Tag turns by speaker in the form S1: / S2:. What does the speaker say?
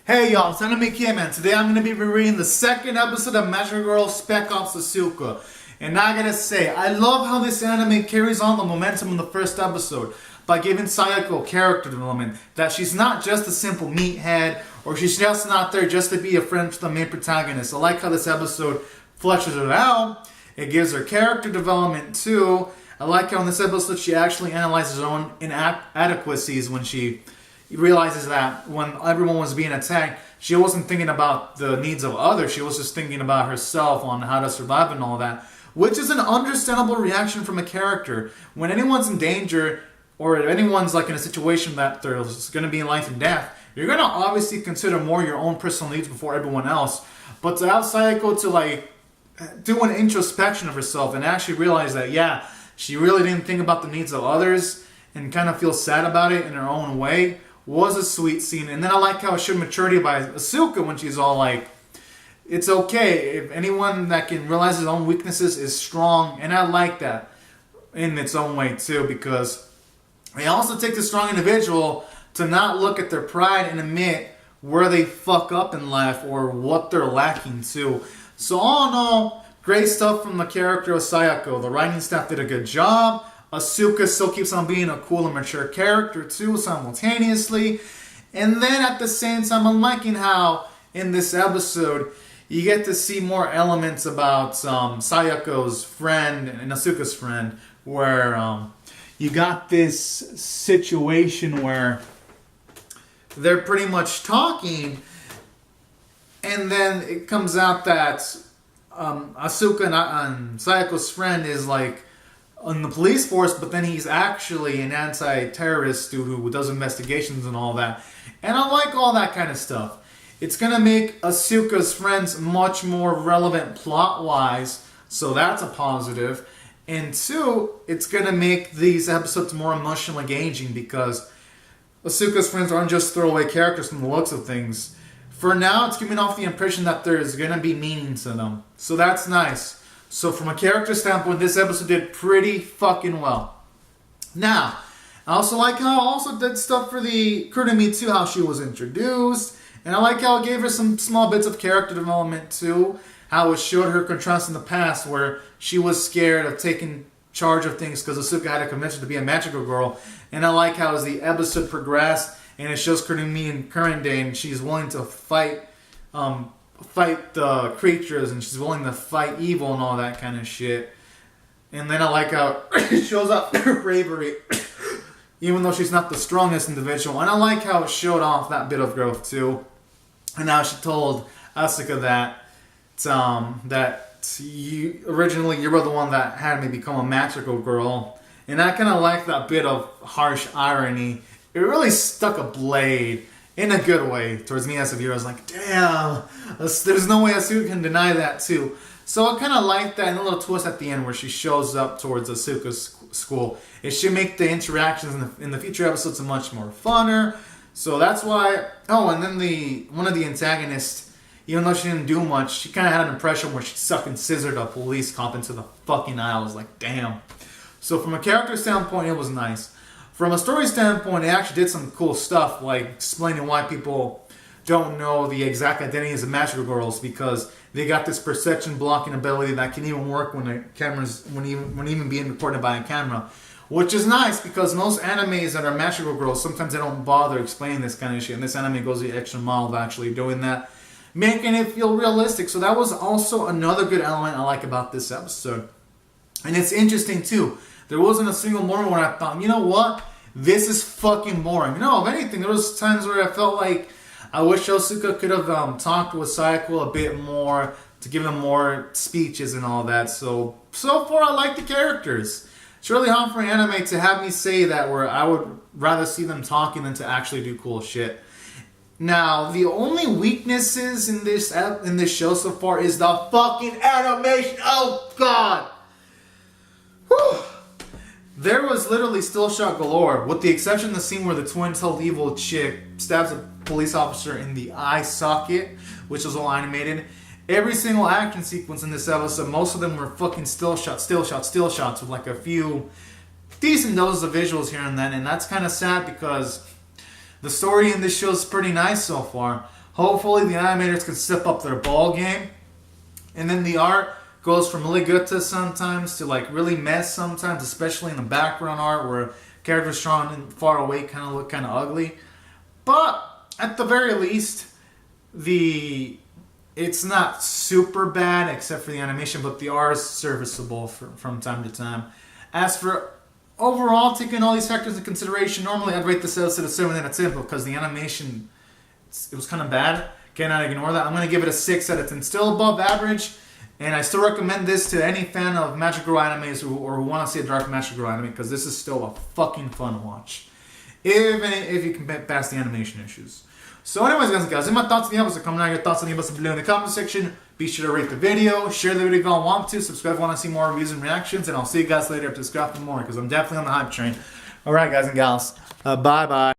S1: Hey y'all, it's Anime Man. Today I'm going to be rereading the second episode of Magical Girl Spec Asuka. And I gotta say, I love how this anime carries on the momentum in the first episode by giving Sayako character development. That she's not just a simple meathead, or she's just not there just to be a friend to the main protagonist. I like how this episode fleshes it out. It gives her character development too. I like how in this episode she actually analyzes her own inadequacies when she realizes that when everyone was being attacked, she wasn't thinking about the needs of others. She was just thinking about herself on how to survive and all that, which is an understandable reaction from a character. When anyone's in danger or anyone's like in a situation that there's going to be life and death, you're going to obviously consider more your own personal needs before everyone else. But to have Sayako to like do an introspection of herself and actually realize that, yeah, she really didn't think about the needs of others and kind of feel sad about it in her own way, was a sweet scene. And then I like how it showed maturity by Asuka when she's all like, it's okay if anyone that can realize his own weaknesses is strong. And I like that in its own way too, because it also takes a strong individual to not look at their pride and admit where they fuck up in life or what they're lacking too. So all in all, great stuff from the character of Sayako. The writing staff did a good job. Asuka still keeps on being a cool and mature character too, simultaneously. And then at the same time, I'm liking how in this episode you get to see more elements about Sayako's friend and Asuka's friend, where you got this situation where they're pretty much talking, and then it comes out that Asuka and Sayako's friend is like on the police force, but then he's actually an anti-terrorist dude who does investigations and all that. And I like all that kind of stuff. It's going to make Asuka's friends much more relevant plot-wise, so that's a positive. And two, it's going to make these episodes more emotionally engaging because Asuka's friends aren't just throwaway characters from the looks of things. For now, it's giving off the impression that there's going to be meaning to them. So that's nice. So from a character standpoint, this episode did pretty fucking well. Now, I also like how I also did stuff for the Kurumi too, how she was introduced. And I like how it gave her some small bits of character development too. How it showed her contrast in the past where she was scared of taking charge of things because Asuka had a convention to be a magical girl. And I like how as the episode progressed and it shows Kurumi in current day and she's willing to fight the creatures and she's willing to fight evil and all that kind of shit. And then I like how it shows up her bravery even though she's not the strongest individual. And I like how it showed off that bit of growth too. And now she told Asuka that you originally you were the one that had me become a magical girl. And I kind of like that bit of harsh irony. It really stuck a blade in a good way towards me as a viewer. I was like, damn, there's no way Asuka can deny that too. So I kind of like that, and a little twist at the end where she shows up towards Asuka's school. It should make the interactions in the future episodes much more funner. So that's why. Oh, and then one of the antagonists, even though she didn't do much, she kind of had an impression where she fucking scissored a police cop into the fucking eye. I was like, damn. So from a character standpoint, it was nice. From a story standpoint, it actually did some cool stuff, like explaining why people don't know the exact identities of magical girls because they got this perception blocking ability that can even work when the cameras, when even being recorded by a camera, which is nice because most animes that are magical girls sometimes they don't bother explaining this kind of shit, and this anime goes the extra mile of actually doing that, making it feel realistic. So that was also another good element I like about this episode, and it's interesting too. There wasn't a single moment where I thought, you know what? This is fucking boring. No, if anything, there was times where I felt like I wish Asuka could have talked with Sayako a bit more to give him more speeches and all that. So far, I like the characters. It's really hard for an anime to have me say that where I would rather see them talking than to actually do cool shit. Now, the only weaknesses in this show so far is the fucking animation. Oh, God. Whew. There was literally still shot galore, with the exception of the scene where the twin-tailed evil chick stabs a police officer in the eye socket, which was all animated. Every single action sequence in this episode, most of them were fucking still shots, with like a few decent doses of visuals here and then, and that's kind of sad because the story in this show is pretty nice so far. Hopefully the animators can step up their ball game. And then the art goes from really good to sometimes to like really mess sometimes, especially in the background art where characters drawn and far away kind of look kind of ugly. But at the very least, it's not super bad except for the animation, but the art is serviceable from time to time. As for overall, taking all these factors into consideration, normally I'd rate this episode a 7 out of 10 because the animation, it was kind of bad. Cannot ignore that. I'm going to give it a 6 out of 10. Still above average, and I still recommend this to any fan of Magic Girl animes or who want to see a dark Magic Girl anime because this is still a fucking fun watch. Even if you can pass the animation issues. So anyways, guys, in my thoughts on the episode, comment down your thoughts on the episode below in the comment section. Be sure to rate the video, share the video if you want to, subscribe if you want to see more reviews and reactions, and I'll see you guys later to subscribe for more because I'm definitely on the hype train. Alright, guys and gals, bye-bye.